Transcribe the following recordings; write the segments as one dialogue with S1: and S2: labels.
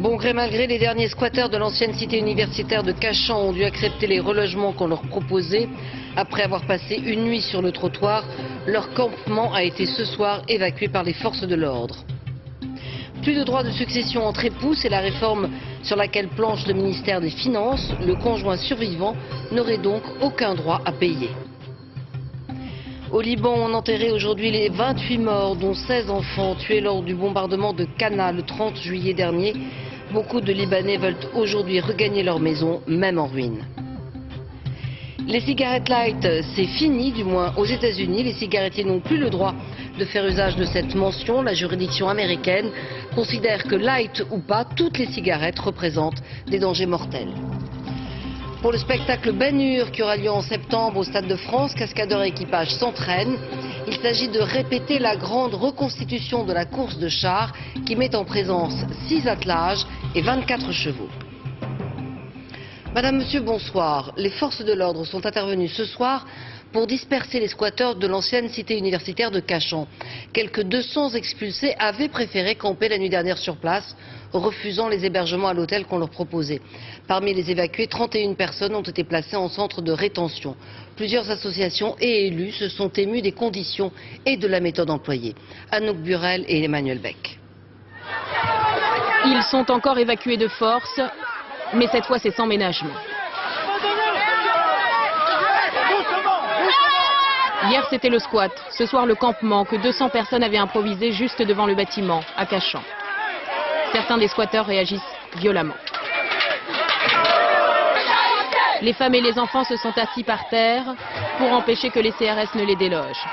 S1: Bon gré mal gré, les derniers squatteurs de l'ancienne cité universitaire de Cachan ont dû accepter les relogements qu'on leur proposait. Après avoir passé une nuit sur le trottoir, leur campement a été ce soir évacué par les forces de l'ordre. Plus de droit de succession entre époux, c'est la réforme sur laquelle planche le ministère des Finances. Le conjoint survivant n'aurait donc aucun droit à payer. Au Liban, on enterrait aujourd'hui les 28 morts, dont 16 enfants tués lors du bombardement de Cana le 30 juillet dernier. Beaucoup de Libanais veulent aujourd'hui regagner leur maison, même en ruine. Les cigarettes light, c'est fini, du moins aux États-Unis. Les cigarettiers n'ont plus le droit de faire usage de cette mention. La juridiction américaine considère que light ou pas, toutes les cigarettes représentent des dangers mortels. Pour le spectacle Ben Hur qui aura lieu en septembre au Stade de France, cascadeurs et équipage s'entraînent. Il s'agit de répéter la grande reconstitution de la course de chars qui met en présence 6 attelages et 24 chevaux. Madame, Monsieur, bonsoir. Les forces de l'ordre sont intervenues ce soir pour disperser les squatteurs de l'ancienne cité universitaire de Cachan. Quelques 200 expulsés avaient préféré camper la nuit dernière sur place, refusant les hébergements à l'hôtel qu'on leur proposait. Parmi les évacués, 31 personnes ont été placées en centre de rétention. Plusieurs associations et élus se sont émus des conditions et de la méthode employée. Anouk Burel et Emmanuel Beck.
S2: Ils sont encore évacués de force, mais cette fois c'est sans ménagement. Hier c'était le squat, ce soir le campement que 200 personnes avaient improvisé juste devant le bâtiment, à Cachan. Certains des squatteurs réagissent violemment. Les femmes et les enfants se sont assis par terre pour empêcher que les CRS ne les délogent.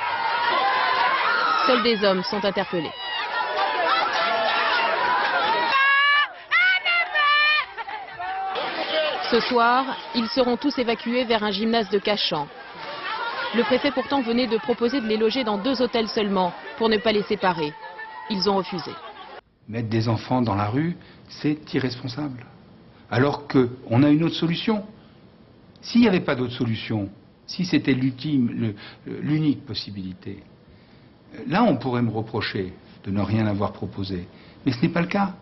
S2: Seuls des hommes sont interpellés. Ce soir, ils seront tous évacués vers un gymnase de Cachan. Le préfet pourtant venait de proposer de les loger dans 2 hôtels seulement pour ne pas les séparer. Ils ont refusé.
S3: Mettre des enfants dans la rue, c'est irresponsable. Alors qu'on a une autre solution. S'il n'y avait pas d'autre solution, si c'était l'unique possibilité, là on pourrait me reprocher de ne rien avoir proposé. Mais ce n'est pas le cas.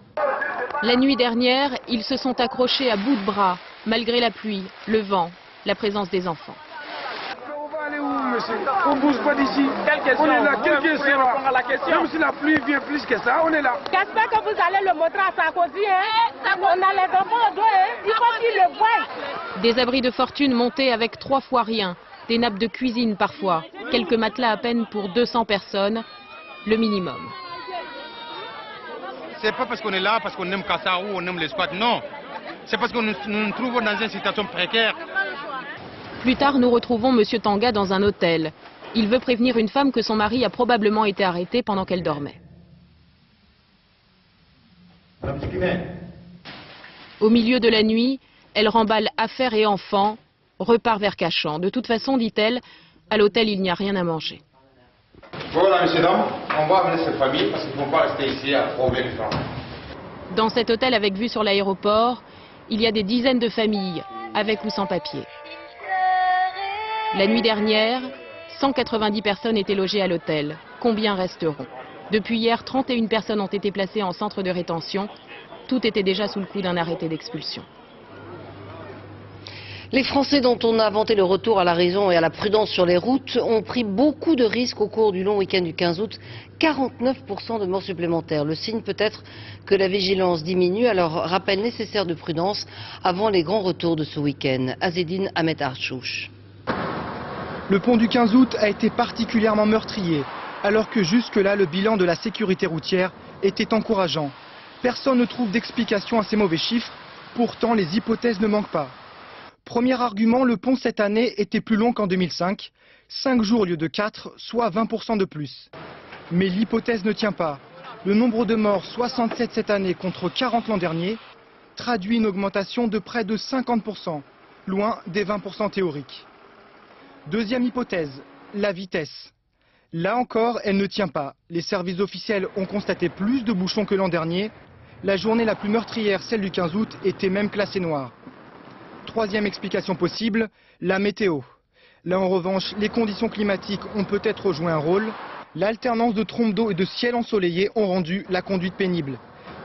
S2: La nuit dernière, ils se sont accrochés à bout de bras, malgré la pluie, le vent, la présence des enfants.
S4: On va aller où, monsieur? On ne bouge pas d'ici. On est là, quelqu'un sera. Même si la pluie vient plus que ça, on est là.
S5: J'espère que vous allez le montrer à Sarkozy. On a les enfants au dos, il faut qu'ils le voient.
S2: Des abris de fortune montés avec 3 fois rien, des nappes de cuisine parfois, quelques matelas à peine pour 200 personnes, le minimum.
S6: C'est pas parce qu'on est là, parce qu'on aime Kassa ou on aime les squats, non. C'est parce que nous nous trouvons dans une situation précaire.
S2: Plus tard, nous retrouvons M. Tanga dans un hôtel. Il veut prévenir une femme que son mari a probablement été arrêté pendant qu'elle dormait. Au milieu de la nuit, elle remballe affaires et enfants, repart vers Cachan. De toute façon, dit-elle, à l'hôtel, il n'y a rien à manger.
S6: Voilà, messieurs, dames, on va amener cette famille parce qu'ils ne vont pas rester ici à trouver les femmes.
S2: Dans cet hôtel avec vue sur l'aéroport, il y a des dizaines de familles, avec ou sans papier. La nuit dernière, 190 personnes étaient logées à l'hôtel. Combien resteront? Depuis hier, 31 personnes ont été placées en centre de rétention. Tout était déjà sous le coup d'un arrêté d'expulsion.
S1: Les Français dont on a vanté le retour à la raison et à la prudence sur les routes ont pris beaucoup de risques au cours du long week-end du 15 août. 49% de morts supplémentaires. Le signe peut-être que la vigilance diminue, alors rappel nécessaire de prudence avant les grands retours de ce week-end. Azedine Ahmed Archouch.
S7: Le pont du 15 août a été particulièrement meurtrier, alors que jusque-là, le bilan de la sécurité routière était encourageant. Personne ne trouve d'explication à ces mauvais chiffres, pourtant les hypothèses ne manquent pas. Premier argument, le pont cette année était plus long qu'en 2005, 5 jours au lieu de 4, soit 20% de plus. Mais l'hypothèse ne tient pas. Le nombre de morts, 67 cette année contre 40 l'an dernier, traduit une augmentation de près de 50%, loin des 20% théoriques. Deuxième hypothèse, la vitesse. Là encore, elle ne tient pas. Les services officiels ont constaté plus de bouchons que l'an dernier. La journée la plus meurtrière, celle du 15 août, était même classée noire. Troisième explication possible, la météo. Là en revanche, les conditions climatiques ont peut-être joué un rôle. L'alternance de trompes d'eau et de ciel ensoleillé ont rendu la conduite pénible.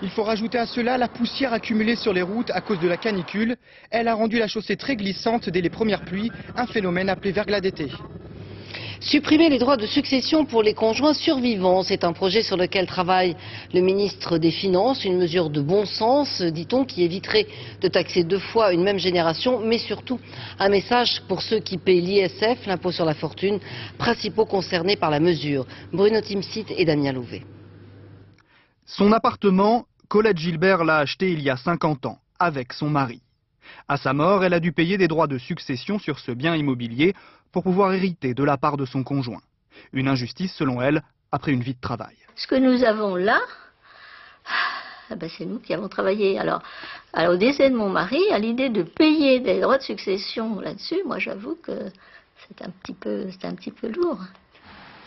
S7: Il faut rajouter à cela la poussière accumulée sur les routes à cause de la canicule. Elle a rendu la chaussée très glissante dès les premières pluies, un phénomène appelé verglas d'été.
S1: Supprimer les droits de succession pour les conjoints survivants, c'est un projet sur lequel travaille le ministre des Finances, une mesure de bon sens, dit-on, qui éviterait de taxer 2 fois une même génération, mais surtout un message pour ceux qui paient l'ISF, l'impôt sur la fortune, principaux concernés par la mesure. Bruno Timsit et Damien Louvet.
S7: Son appartement, Colette Gilbert l'a acheté il y a 50 ans, avec son mari. À sa mort, elle a dû payer des droits de succession sur ce bien immobilier pour pouvoir hériter de la part de son conjoint. Une injustice, selon elle, après une vie de travail.
S8: Ce que nous avons là, c'est nous qui avons travaillé. Alors, au décès de mon mari, à l'idée de payer des droits de succession là-dessus, moi j'avoue que c'est un petit peu lourd.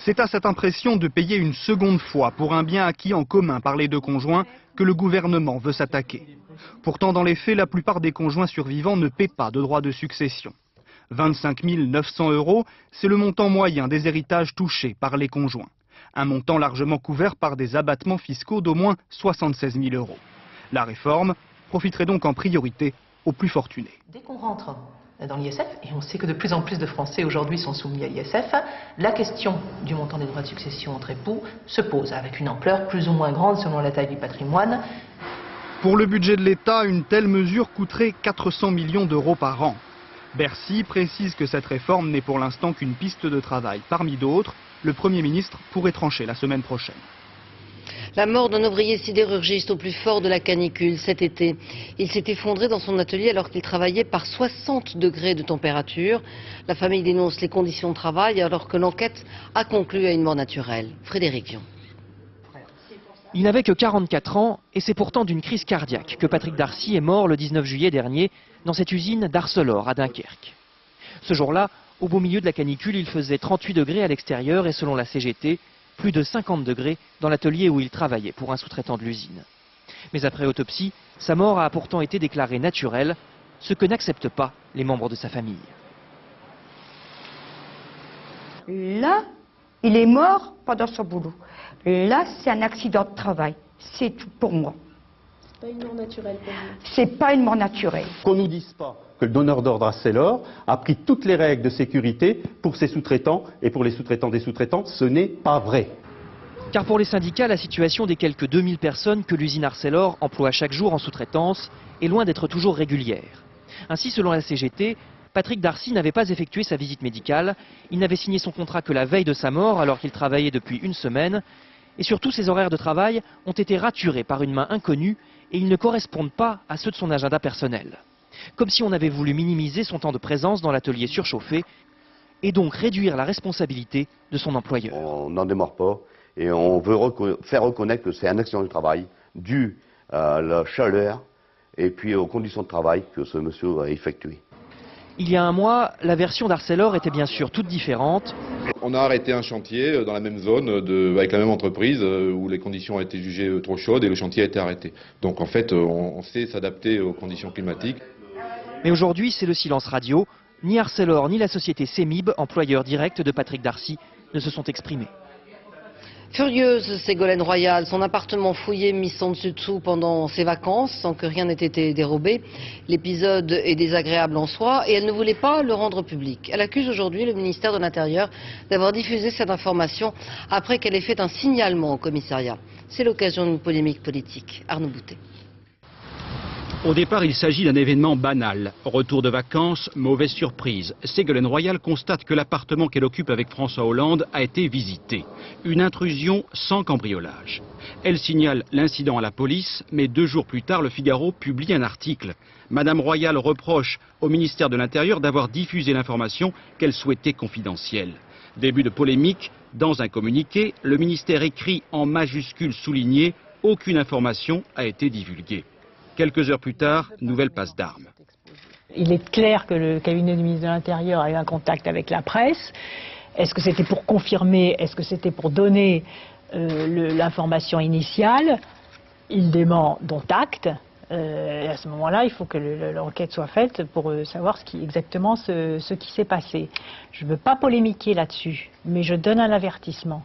S7: C'est à cette impression de payer une seconde fois pour un bien acquis en commun par les 2 conjoints que le gouvernement veut s'attaquer. Pourtant, dans les faits, la plupart des conjoints survivants ne paient pas de droits de succession. 25 900 €, c'est le montant moyen des héritages touchés par les conjoints. Un montant largement couvert par des abattements fiscaux d'au moins 76 000 €. La réforme profiterait donc en priorité aux plus fortunés.
S9: Dès qu'on rentre dans l'ISF, et on sait que de plus en plus de Français aujourd'hui sont soumis à l'ISF, la question du montant des droits de succession entre époux se pose avec une ampleur plus ou moins grande selon la taille du patrimoine.
S7: Pour le budget de l'État, une telle mesure coûterait 400 millions d'euros par an. Bercy précise que cette réforme n'est pour l'instant qu'une piste de travail. Parmi d'autres, le Premier ministre pourrait trancher la semaine prochaine.
S1: La mort d'un ouvrier sidérurgiste au plus fort de la canicule cet été. Il s'est effondré dans son atelier alors qu'il travaillait par 60 degrés de température. La famille dénonce les conditions de travail alors que l'enquête a conclu à une mort naturelle. Frédéric Vion.
S10: Il n'avait que 44 ans et c'est pourtant d'une crise cardiaque que Patrick Darcy est mort le 19 juillet dernier dans cette usine d'Arcelor à Dunkerque. Ce jour-là, au beau milieu de la canicule, il faisait 38 degrés à l'extérieur et selon la CGT, plus de 50 degrés dans l'atelier où il travaillait pour un sous-traitant de l'usine. Mais après autopsie, sa mort a pourtant été déclarée naturelle, ce que n'acceptent pas les membres de sa famille.
S11: Là, il est mort pendant son boulot. Là, c'est un accident de travail. C'est tout pour moi.
S12: C'est pas une mort naturelle pour vous?
S11: C'est pas une mort naturelle.
S13: Qu'on nous dise pas que le donneur d'ordre Arcelor a pris toutes les règles de sécurité pour ses sous-traitants et pour les sous-traitants des sous-traitants, ce n'est pas vrai.
S10: Car pour les syndicats, la situation des quelques 2000 personnes que l'usine Arcelor emploie chaque jour en sous-traitance est loin d'être toujours régulière. Ainsi, selon la CGT, Patrick Darcy n'avait pas effectué sa visite médicale, il n'avait signé son contrat que la veille de sa mort alors qu'il travaillait depuis une semaine, et surtout ses horaires de travail ont été raturés par une main inconnue et ils ne correspondent pas à ceux de son agenda personnel. Comme si on avait voulu minimiser son temps de présence dans l'atelier surchauffé et donc réduire la responsabilité de son employeur.
S14: On n'en démord pas et on veut faire reconnaître que c'est un accident du travail dû à la chaleur et puis aux conditions de travail que ce monsieur a effectuées.
S10: Il y a un mois, la version d'Arcelor était bien sûr toute différente.
S15: On a arrêté un chantier dans la même zone, avec la même entreprise, où les conditions ont été jugées trop chaudes et le chantier a été arrêté. Donc en fait, on sait s'adapter aux conditions climatiques.
S10: Mais aujourd'hui, c'est le silence radio. Ni Arcelor ni la société Semib, employeur direct de Patrick Darcy, ne se sont exprimés.
S1: Furieuse, Ségolène Royal, son appartement fouillé, mis sans dessus-dessous pendant ses vacances, sans que rien n'ait été dérobé. L'épisode est désagréable en soi et elle ne voulait pas le rendre public. Elle accuse aujourd'hui le ministère de l'Intérieur d'avoir diffusé cette information après qu'elle ait fait un signalement au commissariat. C'est l'occasion d'une polémique politique. Arnaud Boutet.
S16: Au départ, il s'agit d'un événement banal. Retour de vacances, mauvaise surprise. Ségolène Royal constate que l'appartement qu'elle occupe avec François Hollande a été visité. Une intrusion sans cambriolage. Elle signale l'incident à la police, mais 2 jours plus tard, le Figaro publie un article. Madame Royal reproche au ministère de l'Intérieur d'avoir diffusé l'information qu'elle souhaitait confidentielle. Début de polémique, dans un communiqué, le ministère écrit en majuscules soulignées « Aucune information a été divulguée ». Quelques heures plus tard, nouvelle passe d'armes.
S17: Il est clair que le cabinet du ministre de l'Intérieur a eu un contact avec la presse. Est-ce que c'était pour confirmer? Est-ce que c'était pour donner l'information initiale? Il dément dont acte. À ce moment-là, il faut que l'enquête soit faite pour savoir exactement ce qui s'est passé. Je ne veux pas polémiquer là-dessus, mais je donne un avertissement.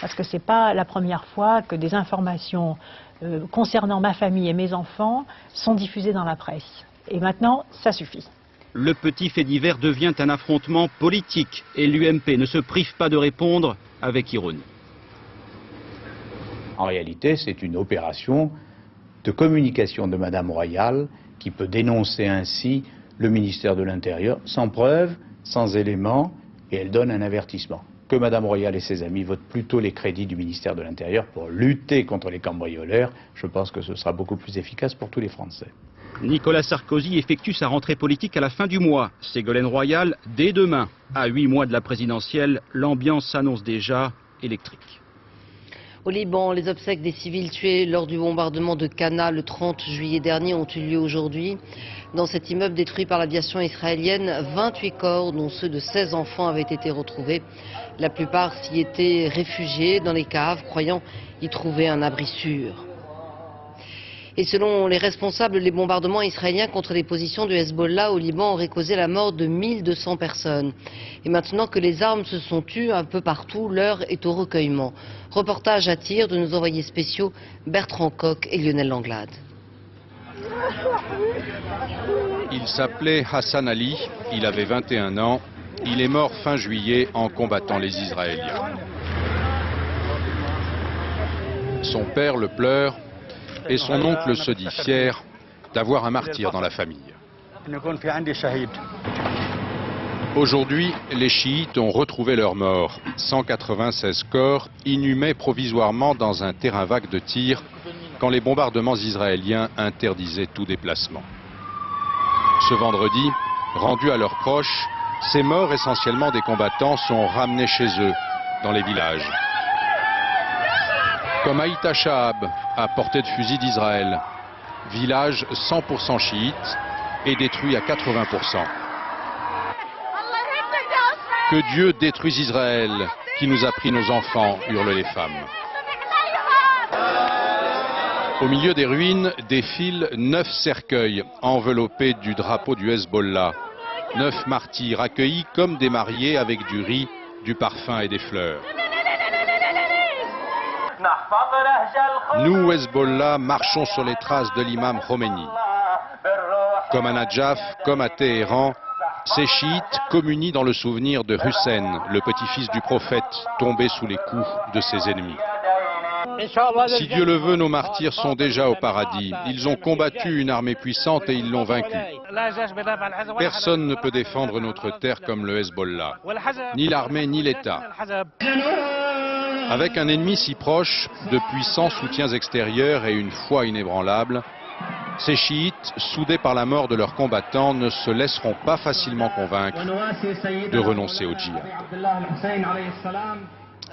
S17: parce que ce n'est pas la première fois que des informations concernant ma famille et mes enfants sont diffusées dans la presse. Et maintenant, ça suffit.
S16: Le petit fait divers devient un affrontement politique et l'UMP ne se prive pas de répondre avec ironie.
S18: En réalité, c'est une opération de communication de Madame Royal qui peut dénoncer ainsi le ministère de l'Intérieur sans preuve, sans éléments, et elle donne un avertissement. Que Madame Royal et ses amis votent plutôt les crédits du ministère de l'Intérieur pour lutter contre les cambrioleurs, je pense que ce sera beaucoup plus efficace pour tous les Français.
S16: Nicolas Sarkozy effectue sa rentrée politique à la fin du mois. Ségolène Royal, dès demain. À 8 mois de la présidentielle, l'ambiance s'annonce déjà électrique.
S1: Au Liban, les obsèques des civils tués lors du bombardement de Cana le 30 juillet dernier ont eu lieu aujourd'hui. Dans cet immeuble détruit par l'aviation israélienne, 28 corps, dont ceux de 16 enfants, avaient été retrouvés. La plupart s'y étaient réfugiés dans les caves, croyant y trouver un abri sûr. Et selon les responsables, les bombardements israéliens contre les positions du Hezbollah au Liban auraient causé la mort de 1200 personnes. Et maintenant que les armes se sont tues un peu partout, l'heure est au recueillement. Reportage à tir de nos envoyés spéciaux Bertrand Coq et Lionel Langlade.
S19: Il s'appelait Hassan Ali, il avait 21 ans, il est mort fin juillet en combattant les Israéliens. Son père le pleure et son oncle se dit fier d'avoir un martyr dans la famille. Aujourd'hui, les chiites ont retrouvé leurs morts. 196 corps inhumés provisoirement dans un terrain vague de tir quand les bombardements israéliens interdisaient tout déplacement. Ce vendredi, rendus à leurs proches, ces morts, essentiellement des combattants, sont ramenés chez eux, dans les villages. Comme Haïta Shahab, à portée de fusil d'Israël, village 100% chiite et détruit à 80%. Que Dieu détruise Israël, qui nous a pris nos enfants, hurlent les femmes. Au milieu des ruines défilent 9 cercueils enveloppés du drapeau du Hezbollah. 9 martyrs accueillis comme des mariés avec du riz, du parfum et des fleurs. Nous, Hezbollah, marchons sur les traces de l'imam Khomeini. Comme à Nadjaf, comme à Téhéran, ces chiites communient dans le souvenir de Hussein, le petit-fils du prophète, tombé sous les coups de ses ennemis. Si Dieu le veut, nos martyrs sont déjà au paradis. Ils ont combattu une armée puissante et ils l'ont vaincue. Personne ne peut défendre notre terre comme le Hezbollah, ni l'armée ni l'État. Avec un ennemi si proche, de puissants soutiens extérieurs et une foi inébranlable, ces chiites, soudés par la mort de leurs combattants, ne se laisseront pas facilement convaincre de renoncer au djihad.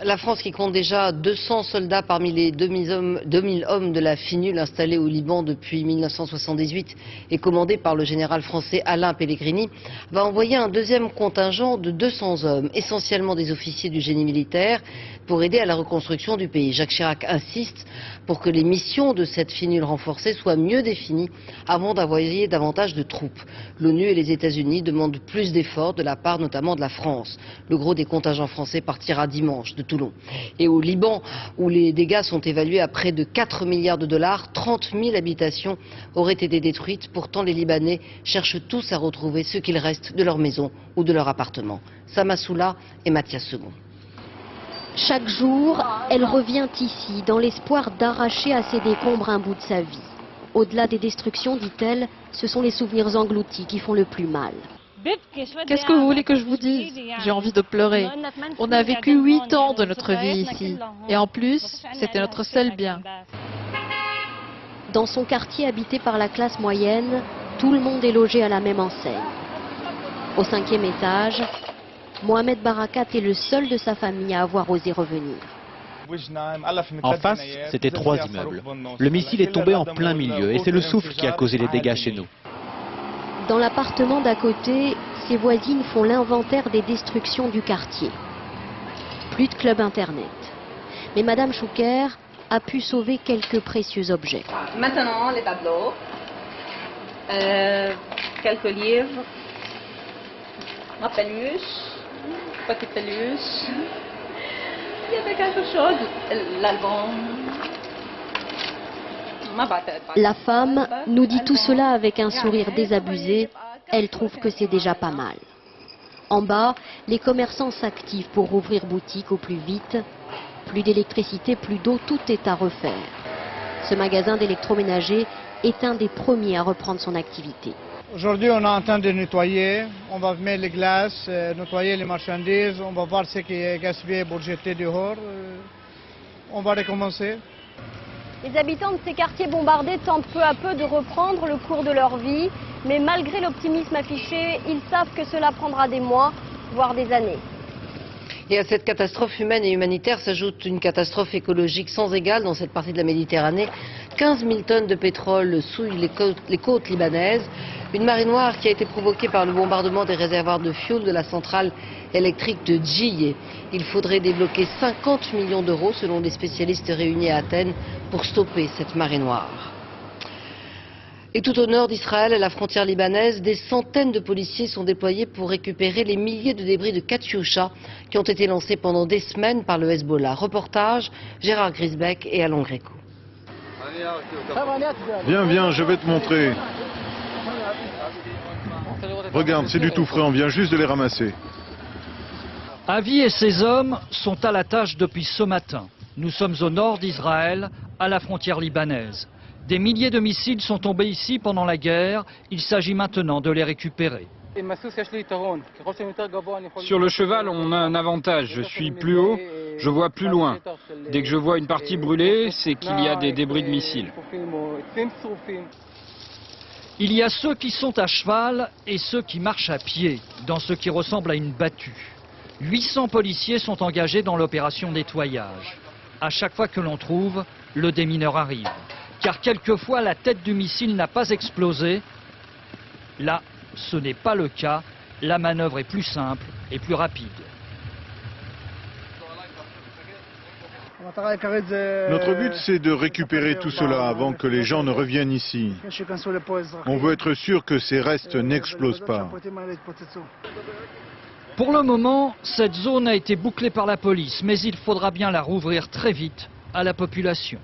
S1: La France qui compte déjà 200 soldats parmi les 2000 hommes de la FINUL installés au Liban depuis 1978 et commandés par le général français Alain Pellegrini, va envoyer un deuxième contingent de 200 hommes, essentiellement des officiers du génie militaire, pour aider à la reconstruction du pays. Jacques Chirac insiste pour que les missions de cette FINUL renforcée soient mieux définies avant d'envoyer davantage de troupes. L'ONU et les États-Unis demandent plus d'efforts de la part notamment de la France. Le gros des contingents français partira dimanche de Toulon. Et au Liban, où les dégâts sont évalués à près de 4 milliards de dollars, 30 000 habitations auraient été détruites. Pourtant, les Libanais cherchent tous à retrouver ce qu'il reste de leur maison ou de leur appartement. Samassoula et Mathias Second.
S20: Chaque jour, elle revient ici dans l'espoir d'arracher à ses décombres un bout de sa vie. Au-delà des destructions, dit-elle, ce sont les souvenirs engloutis qui font le plus mal.
S21: Qu'est-ce que vous voulez que je vous dise? J'ai envie de pleurer. On a vécu 8 ans de notre vie ici. Et en plus, c'était notre seul bien.
S20: Dans son quartier habité par la classe moyenne, tout le monde est logé à la même enseigne. Au 5e étage, Mohamed Barakat est le seul de sa famille à avoir osé revenir.
S22: En face, c'était 3 immeubles. Le missile est tombé en plein milieu et c'est le souffle qui a causé les dégâts chez nous.
S20: Dans l'appartement d'à côté, ses voisines font l'inventaire des destructions du quartier. Plus de club internet. Mais Madame Chouker a pu sauver quelques précieux objets.
S23: Maintenant, les tableaux, quelques livres, ma peluche, petite peluche, Il y avait quelque chose, l'album.
S20: La femme nous dit tout cela avec un sourire désabusé. Elle trouve que c'est déjà pas mal. En bas, les commerçants s'activent pour rouvrir boutique au plus vite. Plus d'électricité, plus d'eau, tout est à refaire. Ce magasin d'électroménager est un des premiers à reprendre son activité.
S3: Aujourd'hui, on est en train de nettoyer. On va mettre les glaces, nettoyer les marchandises. On va voir ce qui est gaspillé pour jeter dehors. On va recommencer.
S4: Les habitants de ces quartiers bombardés tentent peu à peu de reprendre le cours de leur vie. Mais malgré l'optimisme affiché, ils savent que cela prendra des mois, voire des années.
S1: Et à cette catastrophe humaine et humanitaire s'ajoute une catastrophe écologique sans égale dans cette partie de la Méditerranée. 15 000 tonnes de pétrole souillent les côtes libanaises. Une marée noire qui a été provoquée par le bombardement des réservoirs de fioul de la centrale électrique de Djiyeh. Il faudrait débloquer 50 millions d'euros selon les spécialistes réunis à Athènes pour stopper cette marée noire. Et tout au nord d'Israël, à la frontière libanaise, des centaines de policiers sont déployés pour récupérer les milliers de débris de Katyusha qui ont été lancés pendant des semaines par le Hezbollah. Reportage, Gérard Grisbeck et Alain Gréco.
S5: Viens, je vais te montrer. Regarde, c'est du tout frais, on vient juste de les ramasser.
S24: Avi et ses hommes sont à la tâche depuis ce matin. Nous sommes au nord d'Israël, à la frontière libanaise. Des milliers de missiles sont tombés ici pendant la guerre. Il s'agit maintenant de les récupérer.
S25: Sur le cheval, on a un avantage. Je suis plus haut, je vois plus loin. Dès que je vois une partie brûlée, c'est qu'il y a des débris de missiles.
S24: Il y a ceux qui sont à cheval et ceux qui marchent à pied, dans ce qui ressemble à une battue. 800 policiers sont engagés dans l'opération nettoyage. À chaque fois que l'on trouve, le démineur arrive. Car quelquefois la tête du missile n'a pas explosé. Là, ce n'est pas le cas. La manœuvre est plus simple et plus rapide.
S5: Notre but, c'est de récupérer tout cela avant que les gens ne reviennent ici. On veut être sûr que ces restes n'explosent pas.
S24: Pour le moment, cette zone a été bouclée par la police, mais il faudra bien la rouvrir très vite à la population.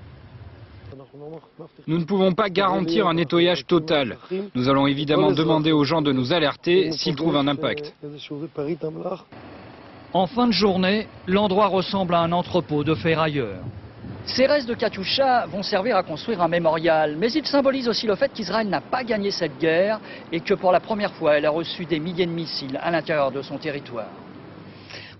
S25: Nous ne pouvons pas garantir un nettoyage total. Nous allons évidemment demander aux gens de nous alerter s'ils trouvent un impact.
S24: En fin de journée, l'endroit ressemble à un entrepôt de ferrailleurs. Ces restes de Katyusha vont servir à construire un mémorial, mais ils symbolisent aussi le fait qu'Israël n'a pas gagné cette guerre et que pour la première fois, elle a reçu des milliers de missiles à l'intérieur de son territoire.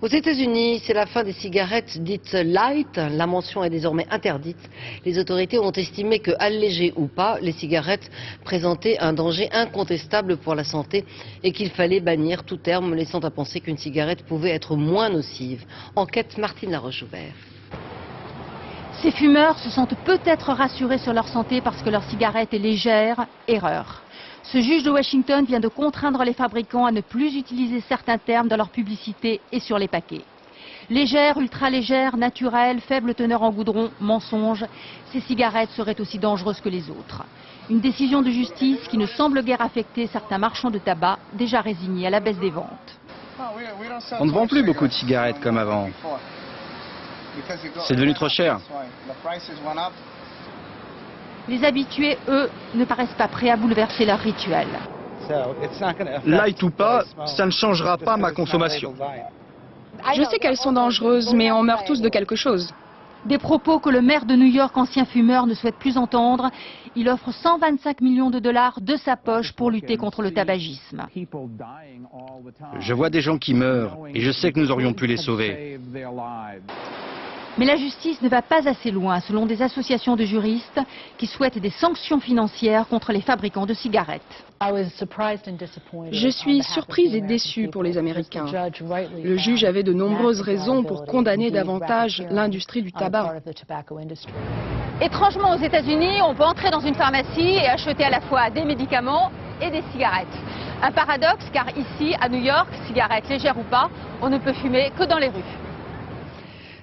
S1: Aux États-Unis, c'est la fin des cigarettes dites light. La mention est désormais interdite. Les autorités ont estimé que, allégées ou pas, les cigarettes présentaient un danger incontestable pour la santé et qu'il fallait bannir tout terme laissant à penser qu'une cigarette pouvait être moins nocive. Enquête Martine Laroche-Joubert.
S26: Ces fumeurs se sentent peut-être rassurés sur leur santé parce que leur cigarette est légère. Erreur. Ce juge de Washington vient de contraindre les fabricants à ne plus utiliser certains termes dans leur publicité et sur les paquets. Légère, ultra-légère, naturelle, faible teneur en goudron, mensonge, ces cigarettes seraient aussi dangereuses que les autres. Une décision de justice qui ne semble guère affecter certains marchands de tabac déjà résignés à la baisse des ventes.
S27: On ne vend plus beaucoup de cigarettes comme avant. C'est devenu trop cher.
S26: Les habitués, eux, ne paraissent pas prêts à bouleverser leur rituel.
S27: Light ou pas, ça ne changera pas ma consommation.
S26: Je sais qu'elles sont dangereuses, mais on meurt tous de quelque chose. Des propos que le maire de New York, ancien fumeur, ne souhaite plus entendre. Il offre 125 millions de dollars de sa poche pour lutter contre le tabagisme.
S27: Je vois des gens qui meurent et je sais que nous aurions pu les sauver.
S26: Mais la justice ne va pas assez loin, selon des associations de juristes qui souhaitent des sanctions financières contre les fabricants de cigarettes.
S28: Je suis surprise et déçue pour les Américains. Le juge avait de nombreuses raisons pour condamner davantage l'industrie du tabac.
S4: Étrangement, aux États-Unis, on peut entrer dans une pharmacie et acheter à la fois des médicaments et des cigarettes. Un paradoxe, car ici, à New York, cigarettes légères ou pas, on ne peut fumer que dans les rues.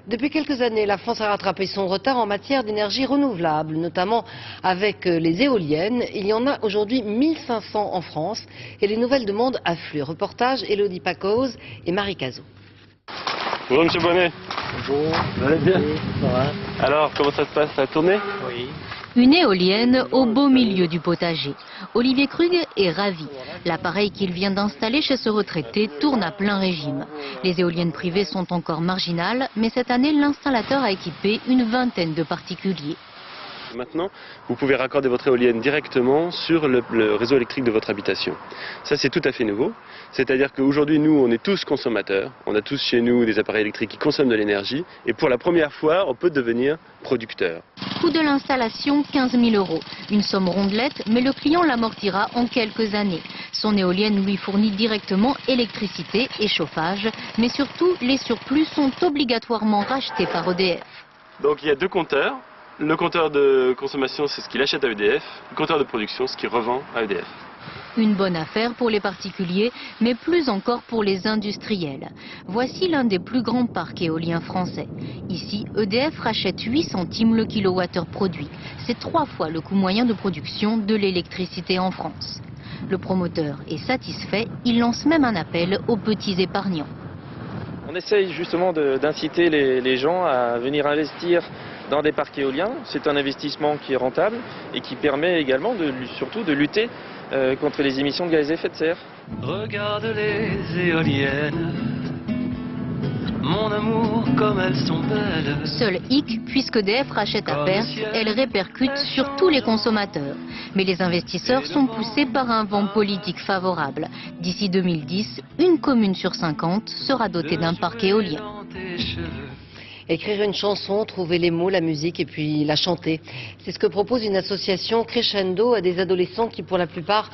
S1: Depuis quelques années, la France a rattrapé son retard en matière d'énergie renouvelable, notamment avec les éoliennes. Il y en a aujourd'hui 1500 en France et les nouvelles demandes affluent. Reportage Élodie Pacoz et Marie Cazot.
S2: Bonjour Monsieur Bonnet.
S6: Bonjour. Vous allez bien? Ça va.
S2: Alors, comment ça se passe? Ça a tourné?
S6: Oui.
S7: Une éolienne au beau milieu du potager. Olivier Krug est ravi. L'appareil qu'il vient d'installer chez ce retraité tourne à plein régime. Les éoliennes privées sont encore marginales, mais cette année, l'installateur a équipé une vingtaine de particuliers.
S2: Maintenant, vous pouvez raccorder votre éolienne directement sur le réseau électrique de votre habitation. Ça, c'est tout à fait nouveau. C'est-à-dire qu'aujourd'hui, nous, on est tous consommateurs. On a tous chez nous des appareils électriques qui consomment de l'énergie. Et pour la première fois, on peut devenir producteur.
S7: Coût de l'installation, 15 000 €. Une somme rondelette, mais le client l'amortira en quelques années. Son éolienne lui fournit directement électricité et chauffage. Mais surtout, les surplus sont obligatoirement rachetés par EDF.
S2: Donc il y a deux compteurs. Le compteur de consommation, c'est ce qu'il achète à EDF. Le compteur de production, ce qu'il revend à EDF.
S7: Une bonne affaire pour les particuliers, mais plus encore pour les industriels. Voici l'un des plus grands parcs éoliens français. Ici, EDF rachète 8 centimes le kilowattheure produit. C'est 3 fois le coût moyen de production de l'électricité en France. Le promoteur est satisfait, il lance même un appel aux petits épargnants.
S8: On essaye justement d'inciter les gens à venir investir dans des parcs éoliens. C'est un investissement qui est rentable et qui permet également surtout de lutter contre les émissions de gaz à effet de serre.
S9: Regarde les éoliennes, mon amour, comme elles sont belles.
S7: Seul hic, puisque EDF rachète à perte, elle répercute sur tous les consommateurs. Mais les investisseurs sont poussés par un vent politique favorable. D'ici 2010, une commune sur 50 sera dotée d'un parc éolien.
S1: Écrire une chanson, trouver les mots, la musique et puis la chanter. C'est ce que propose une association Crescendo à des adolescents qui, pour la plupart,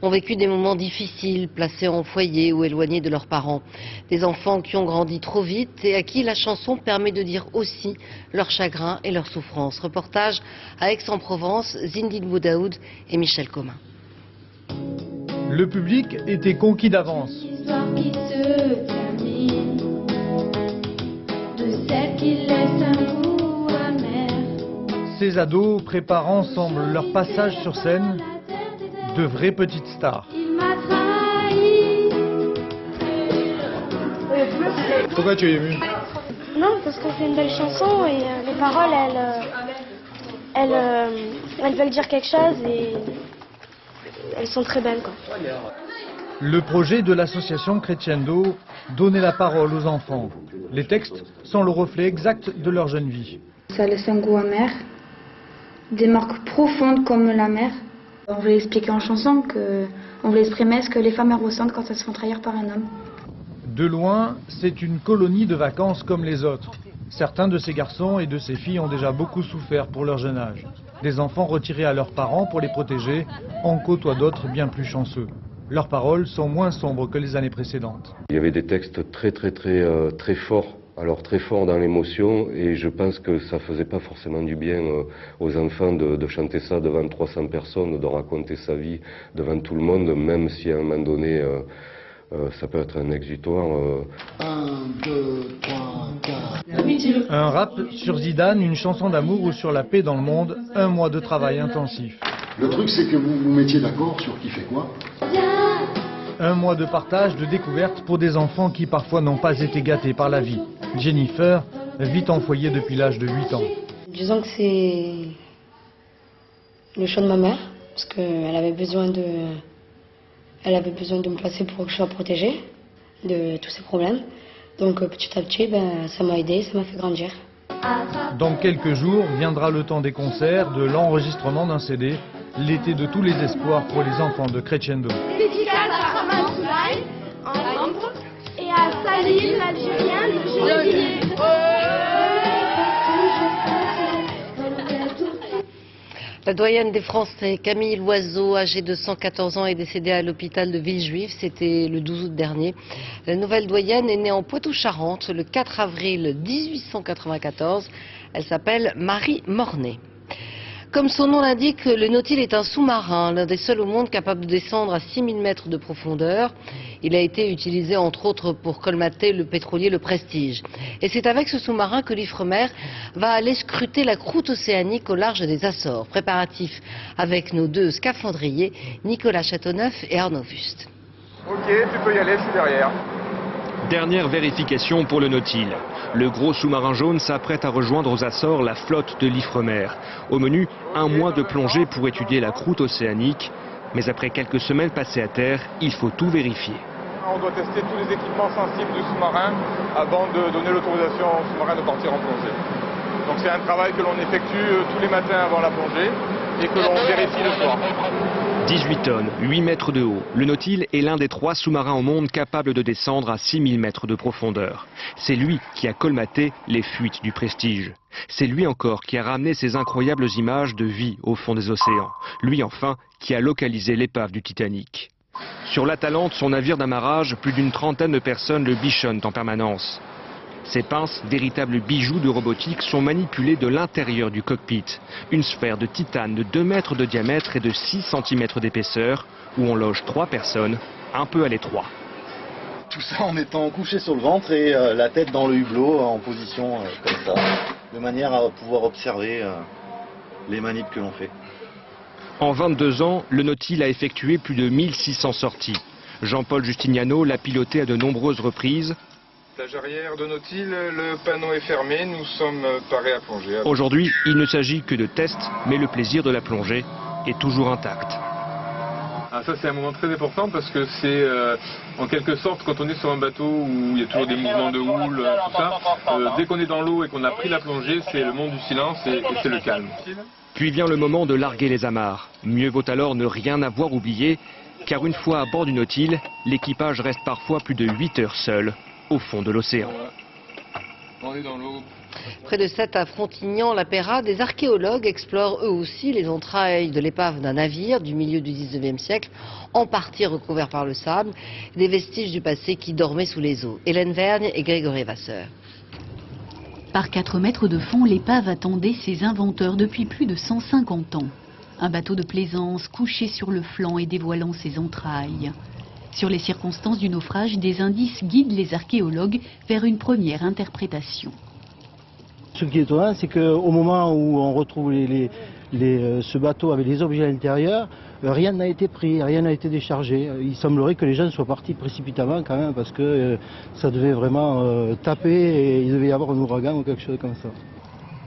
S1: ont vécu des moments difficiles, placés en foyer ou éloignés de leurs parents. Des enfants qui ont grandi trop vite et à qui la chanson permet de dire aussi leur chagrin et leur souffrance. Reportage à Aix-en-Provence, Zindine Boudaoud et Michel Comin.
S11: Le public était conquis d'avance. Ces ados préparent ensemble leur passage sur scène de vraies petites stars. Pourquoi tu es ému?
S12: Non, parce que c'est une belle chanson et les paroles, elles veulent dire quelque chose et elles sont très belles, quoi.
S11: Le projet de l'association Crescendo, donner la parole aux enfants. Les textes sont le reflet exact de leur jeune vie.
S13: Ça laisse un goût amer, des marques profondes comme la mer. On voulait expliquer en chanson on voulait exprimer ce que les femmes ressentent quand elles se font trahir par un homme.
S11: De loin, c'est une colonie de vacances comme les autres. Certains de ces garçons et de ces filles ont déjà beaucoup souffert pour leur jeune âge. Des enfants retirés à leurs parents pour les protéger en côtoient d'autres bien plus chanceux. Leurs paroles sont moins sombres que les années précédentes.
S29: Il y avait des textes très forts, alors très forts dans l'émotion, et je pense que ça faisait pas forcément du bien aux enfants de chanter ça devant 300 personnes, de raconter sa vie devant tout le monde, même si à un moment donné ça peut être un exutoire.
S11: 1, 2, 3, 4. Un rap sur Zidane, une chanson d'amour ou sur la paix dans le monde, un mois de travail intensif.
S30: Le truc, c'est que vous vous mettiez d'accord sur qui fait quoi.
S11: Un mois de partage, de découverte pour des enfants qui parfois n'ont pas été gâtés par la vie. Jennifer vit en foyer depuis l'âge de 8 ans.
S12: Disons que c'est le choix de ma mère, parce qu'elle avait besoin de me placer pour que je sois protégée de tous ces problèmes. Donc petit à petit, ça m'a aidé, ça m'a fait grandir.
S11: Dans quelques jours viendra le temps des concerts, de l'enregistrement d'un CD, l'été de tous les espoirs pour les enfants de Crescendo.
S12: Dédicace à Rahman Soulaï en Ambre et à Salim, l'Algérien de Gennevilliers.
S1: La doyenne des Français, Camille Loiseau, âgée de 114 ans, est décédée à l'hôpital de Villejuif. C'était le 12 août dernier. La nouvelle doyenne est née en Poitou-Charentes le 4 avril 1894. Elle s'appelle Marie Mornay. Comme son nom l'indique, le Nautile est un sous-marin, l'un des seuls au monde capable de descendre à 6000 mètres de profondeur. Il a été utilisé entre autres pour colmater le pétrolier Le Prestige. Et c'est avec ce sous-marin que l'Ifremer va aller scruter la croûte océanique au large des Açores. Préparatifs avec nos deux scaphandriers, Nicolas Châteauneuf et Arnaud Wust.
S31: Ok, tu peux y aller, je suis derrière.
S10: Dernière vérification pour le Nautile. Le gros sous-marin jaune s'apprête à rejoindre aux Açores la flotte de l'Ifremer. Au menu, 1 mois de plongée pour étudier la croûte océanique. Mais après quelques semaines passées à terre, il faut tout vérifier.
S14: On doit tester tous les équipements sensibles du sous-marin avant de donner l'autorisation au sous-marin de partir en plongée. Donc c'est un travail que l'on effectue tous les matins avant la plongée et que l'on vérifie le soir.
S10: 18 tonnes, 8 mètres de haut. Le Nautile est l'un des 3 sous-marins au monde capables de descendre à 6000 mètres de profondeur. C'est lui qui a colmaté les fuites du Prestige. C'est lui encore qui a ramené ces incroyables images de vie au fond des océans. Lui enfin qui a localisé l'épave du Titanic. Sur l'Atalante, son navire d'amarrage, plus d'une trentaine de personnes le bichonnent en permanence. Ces pinces, véritables bijoux de robotique, sont manipulées de l'intérieur du cockpit. Une sphère de titane de 2 mètres de diamètre et de 6 cm d'épaisseur, où on loge 3 personnes, un peu à l'étroit.
S15: Tout ça en étant couché sur le ventre et la tête dans le hublot, en position comme ça, de manière à pouvoir observer les manips que l'on fait.
S10: En 22 ans, le Nautile a effectué plus de 1600 sorties. Jean-Paul Justiniano l'a piloté à de nombreuses reprises.
S14: Plage arrière de Nautile, le panneau est fermé, nous sommes parés à plonger.
S10: Aujourd'hui, il ne s'agit que de tests, mais le plaisir de la plongée est toujours intact.
S14: Ah, ça c'est un moment très important parce que c'est en quelque sorte quand on est sur un bateau où il y a toujours des mouvements de houle, tout ça, dès qu'on est dans l'eau et qu'on a pris la plongée, c'est le monde du silence et c'est le calme.
S10: Puis vient le moment de larguer les amarres. Mieux vaut alors ne rien avoir oublié, car une fois à bord du Nautile, l'équipage reste parfois plus de 8 heures seul au fond de l'océan.
S14: On est dans l'eau.
S1: Près de Sète à Frontignan, la Péra, des archéologues explorent eux aussi les entrailles de l'épave d'un navire du milieu du 19e siècle, en partie recouvert par le sable, des vestiges du passé qui dormaient sous les eaux. Hélène Vergne et Grégory Vasseur.
S16: Par 4 mètres de fond, l'épave attendait ses inventeurs depuis plus de 150 ans. Un bateau de plaisance couché sur le flanc et dévoilant ses entrailles. Sur les circonstances du naufrage, des indices guident les archéologues vers une première interprétation.
S17: Ce qui est étonnant, c'est qu'au moment où on retrouve ce bateau avec les objets à l'intérieur, rien n'a été pris, rien n'a été déchargé. Il semblerait que les gens soient partis précipitamment quand même, parce que ça devait vraiment taper et il devait y avoir un ouragan ou quelque chose comme ça.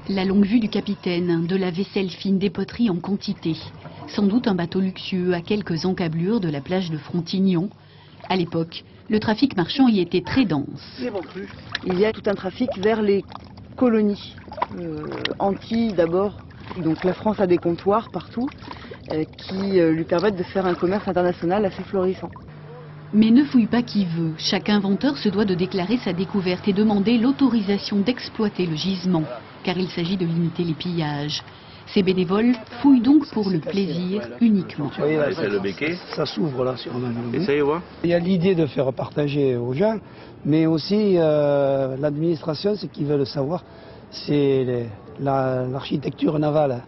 S16: La longue vue du capitaine, de la vaisselle fine, des poteries en quantité. Sans doute un bateau luxueux à quelques encablures de la plage de Frontignan. À l'époque, le trafic marchand y était très dense.
S18: Il y a tout un trafic vers les colonies, Antilles d'abord. Donc la France a des comptoirs partout qui lui permettent de faire un commerce international assez florissant.
S16: Mais ne fouille pas qui veut. Chaque inventeur se doit de déclarer sa découverte et demander l'autorisation d'exploiter le gisement, car il s'agit de limiter les pillages. Ces bénévoles fouillent donc pour le plaisir uniquement.
S6: C'est le béquet. Ça s'ouvre là si on a le Essayez voir.
S19: Il y a l'idée de faire partager aux gens, mais aussi l'administration, ce qu'ils veulent savoir, c'est l'architecture navale.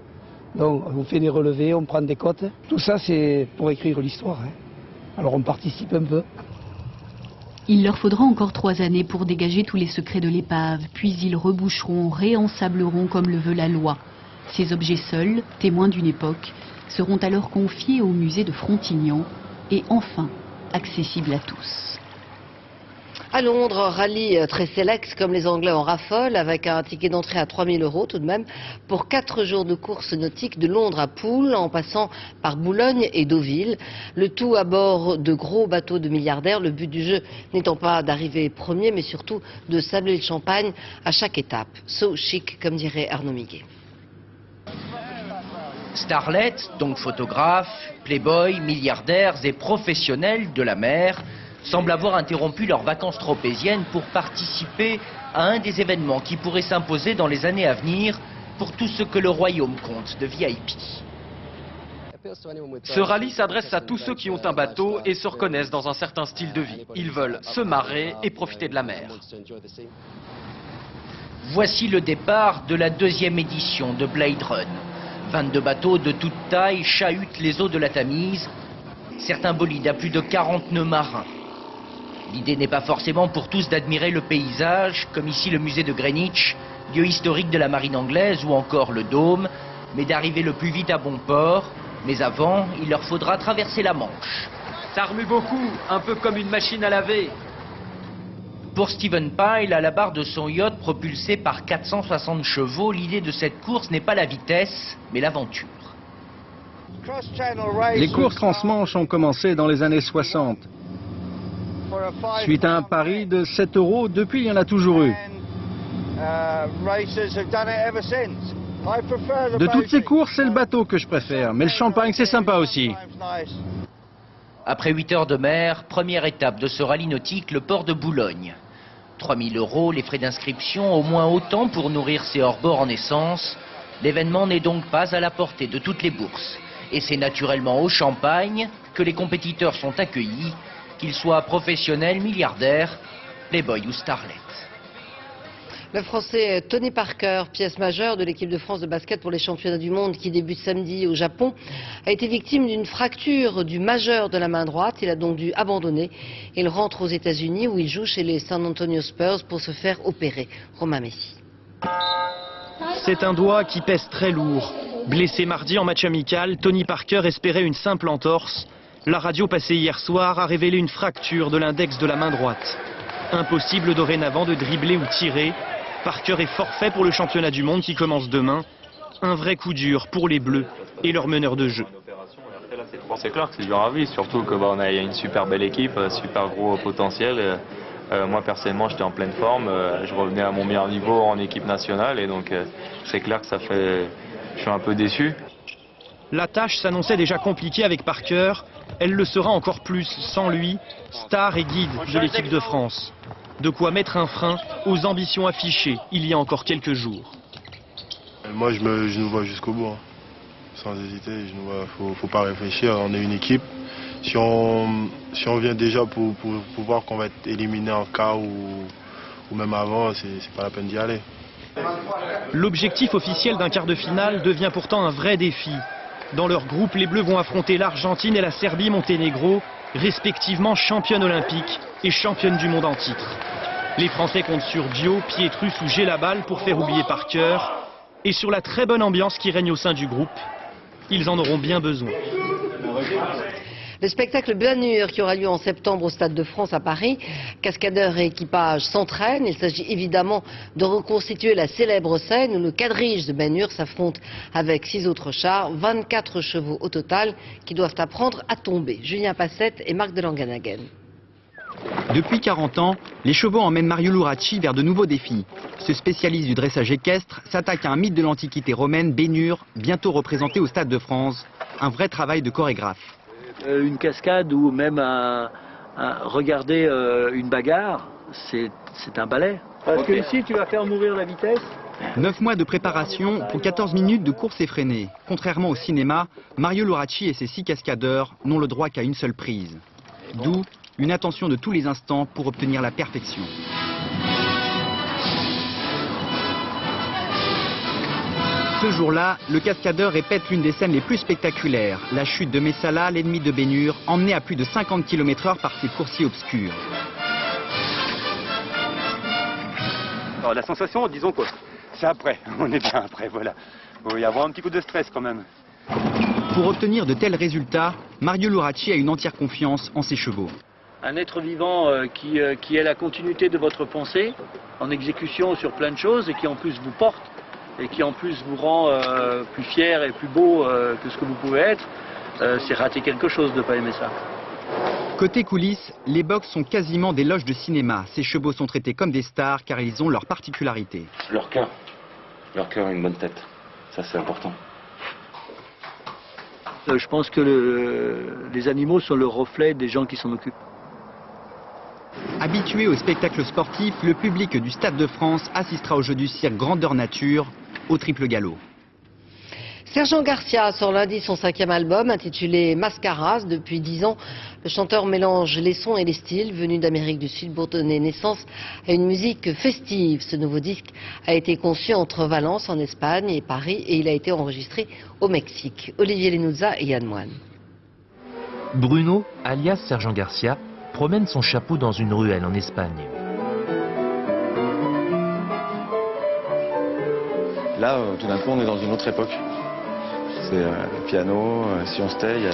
S19: Donc on fait des relevés, on prend des côtes. Tout ça c'est pour écrire l'histoire. Alors on participe un peu.
S16: Il leur faudra encore 3 années pour dégager tous les secrets de l'épave, puis ils reboucheront, réensableront comme le veut la loi. Ces objets seuls, témoins d'une époque, seront alors confiés au musée de Frontignan et enfin accessibles à tous.
S1: À Londres, rallye très select comme les Anglais en raffolent, avec un ticket d'entrée à 3 000 € tout de même, pour 4 jours de course nautique de Londres à Poole, en passant par Boulogne et Deauville. Le tout à bord de gros bateaux de milliardaires, le but du jeu n'étant pas d'arriver premier, mais surtout de sabler le champagne à chaque étape. So chic, comme dirait Arnaud Miguet.
S21: Starlet, donc photographes, playboys, milliardaires et professionnels de la mer, semblent avoir interrompu leurs vacances tropéziennes pour participer à un des événements qui pourrait s'imposer dans les années à venir pour tout ce que le royaume compte de VIP.
S22: Ce rallye s'adresse à tous ceux qui ont un bateau et se reconnaissent dans un certain style de vie. Ils veulent se marrer et profiter de la mer.
S21: Voici le départ de la 2e édition de Blade Run. 22 bateaux de toute taille chahutent les eaux de la Tamise. Certains bolides à plus de 40 nœuds marins. L'idée n'est pas forcément pour tous d'admirer le paysage, comme ici le musée de Greenwich, lieu historique de la marine anglaise, ou encore le Dôme, mais d'arriver le plus vite à bon port. Mais avant, il leur faudra traverser la Manche.
S22: Ça remue beaucoup, un peu comme une machine à laver.
S21: Pour Steven Pyle, à la barre de son yacht propulsé par 460 chevaux, l'idée de cette course n'est pas la vitesse, mais l'aventure.
S3: Les courses transmanche ont commencé dans les années 60. Suite à un pari de 7 €, depuis il y en a toujours eu. De toutes ces courses, c'est le bateau que je préfère, mais le champagne c'est sympa aussi.
S21: Après 8 heures de mer, première étape de ce rallye nautique, le port de Boulogne. 3 000 €, les frais d'inscription, au moins autant pour nourrir ses hors-bords en essence. L'événement n'est donc pas à la portée de toutes les bourses. Et c'est naturellement au champagne que les compétiteurs sont accueillis, qu'ils soient professionnels, milliardaires, playboy ou starlet.
S1: Le Français Tony Parker, pièce majeure de l'équipe de France de basket pour les championnats du monde qui débutent samedi au Japon, a été victime d'une fracture du majeur de la main droite. Il a donc dû abandonner. Il rentre aux États-Unis où il joue chez les San Antonio Spurs pour se faire opérer. Romain Messi.
S4: C'est un doigt qui pèse très lourd. Blessé mardi en match amical, Tony Parker espérait une simple entorse. La radio passée hier soir a révélé une fracture de l'index de la main droite. Impossible dorénavant de dribbler ou tirer. Parker est forfait pour le championnat du monde qui commence demain. Un vrai coup dur pour les Bleus et leur meneur de jeu.
S5: C'est clair que c'est dur à vivre, surtout qu'on a une super belle équipe, super gros potentiel. Moi personnellement j'étais en pleine forme, je revenais à mon meilleur niveau en équipe nationale et donc c'est clair que je suis un peu déçu.
S4: La tâche s'annonçait déjà compliquée avec Parker. Elle le sera encore plus sans lui, star et guide de l'équipe de France. De quoi mettre un frein aux ambitions affichées il y a encore quelques jours.
S20: Moi je nous vois jusqu'au bout, hein. Sans hésiter, faut pas réfléchir, on est une équipe. Si on vient déjà pour voir qu'on va être éliminé en quart ou même avant, c'est pas la peine d'y aller.
S4: L'objectif officiel d'un quart de finale devient pourtant un vrai défi. Dans leur groupe, les Bleus vont affronter l'Argentine et la Serbie-Monténégro, respectivement championne olympique et championne du monde en titre. Les Français comptent sur Dio, Pietrus ou Gelabal pour faire oublier Parker et sur la très bonne ambiance qui règne au sein du groupe. Ils en auront bien besoin.
S1: Le spectacle Ben-Hur qui aura lieu en septembre au Stade de France à Paris. Cascadeurs et équipage s'entraînent. Il s'agit évidemment de reconstituer la célèbre scène où le quadrige de Ben-Hur s'affronte avec 6 autres chars, 24 chevaux au total qui doivent apprendre à tomber. Julien Passette et Marc de Langenhagen.
S23: Depuis 40 ans, les chevaux emmènent Mario Luracci vers de nouveaux défis. Ce spécialiste du dressage équestre s'attaque à un mythe de l'Antiquité romaine, Ben-Hur, bientôt représenté au Stade de France. Un vrai travail de chorégraphe.
S24: Une cascade ou même regarder une bagarre, c'est un ballet. Parce que ici, tu vas faire mourir la vitesse.
S23: 9 mois de préparation pour 14 minutes de course effrénée. Contrairement au cinéma, Mario Luracci et ses 6 cascadeurs n'ont le droit qu'à une seule prise. D'où une attention de tous les instants pour obtenir la perfection. Ce jour-là, le cascadeur répète l'une des scènes les plus spectaculaires, la chute de Messala, l'ennemi de Ben-Hur, emmené à plus de 50 km/h par ses coursiers obscurs.
S25: Alors, la sensation, disons que c'est après, on est bien après, voilà. Il va y avoir un petit coup de stress quand même.
S23: Pour obtenir de tels résultats, Mario Luracci a une entière confiance en ses chevaux.
S24: Un être vivant qui est la continuité de votre pensée, en exécution sur plein de choses et qui en plus vous porte. Et qui en plus vous rend plus fier et plus beau que ce que vous pouvez être, c'est rater quelque chose de ne pas aimer ça.
S23: Côté coulisses, les box sont quasiment des loges de cinéma. Ces chevaux sont traités comme des stars car ils ont leur particularité.
S5: Leur cœur a une bonne tête, ça c'est important.
S24: Je pense que les animaux sont le reflet des gens qui s'en occupent.
S23: Habitué au spectacle sportif, le public du Stade de France assistera au jeu du cirque Grandeur Nature, au triple galop.
S1: Sergent Garcia sort lundi son 5e album intitulé Mascaras. Depuis 10 ans, le chanteur mélange les sons et les styles venus d'Amérique du Sud pour donner naissance à une musique festive. Ce nouveau disque a été conçu entre Valence en Espagne et Paris et il a été enregistré au Mexique. Olivier Lenouza et Yann Moine.
S26: Bruno, alias Sergent Garcia, promène son chapeau dans une ruelle en Espagne.
S15: Là, tout d'un coup, on est dans une autre époque. C'est le piano, si on se tait, il y a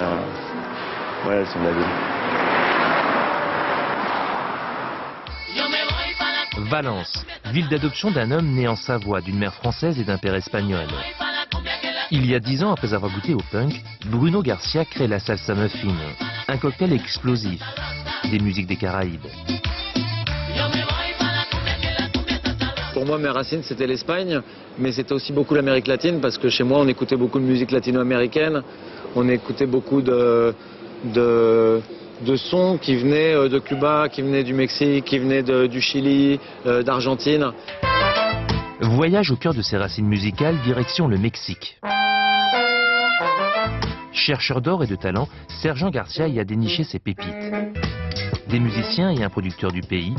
S15: le son de la ville.
S26: Valence, ville d'adoption d'un homme né en Savoie, d'une mère française et d'un père espagnol. Il y a 10 ans, après avoir goûté au punk, Bruno Garcia crée la salsa muffin, un cocktail explosif, des musiques des Caraïbes.
S2: Pour moi, mes racines, c'était l'Espagne, mais c'était aussi beaucoup l'Amérique latine, parce que chez moi, on écoutait beaucoup de musique latino-américaine, on écoutait beaucoup de sons qui venaient de Cuba, qui venaient du Mexique, qui venaient du Chili, d'Argentine.
S26: Voyage au cœur de ses racines musicales, direction le Mexique. Chercheur d'or et de talent, Sergent Garcia y a déniché ses pépites. Des musiciens et un producteur du pays.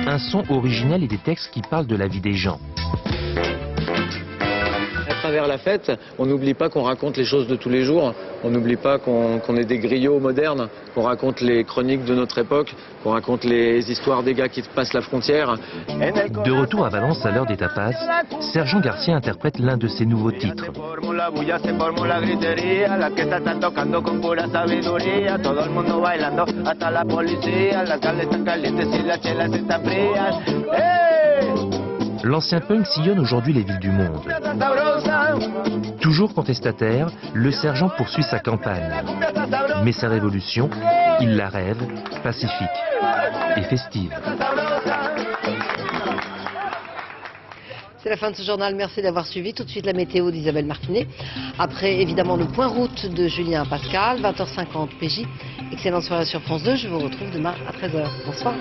S26: Un son original et des textes qui parlent de la vie des gens.
S2: À travers la fête, on n'oublie pas qu'on raconte les choses de tous les jours, on n'oublie pas qu'on est des griots modernes, qu'on raconte les chroniques de notre époque, qu'on raconte les histoires des gars qui passent la frontière.
S26: De retour à Valence à l'heure des tapas, Sergent Garcia interprète l'un de ses nouveaux titres. L'ancien punk sillonne aujourd'hui les villes du monde. Toujours contestataire, le sergent poursuit sa campagne. Mais sa révolution, il la rêve, pacifique et festive.
S1: C'est la fin de ce journal, merci d'avoir suivi. Tout de suite la météo d'Isabelle Martinet. Après évidemment le point route de Julien Pascal, 20h50 PJ. Excellente soirée sur France 2, je vous retrouve demain à 13h. Bonsoir.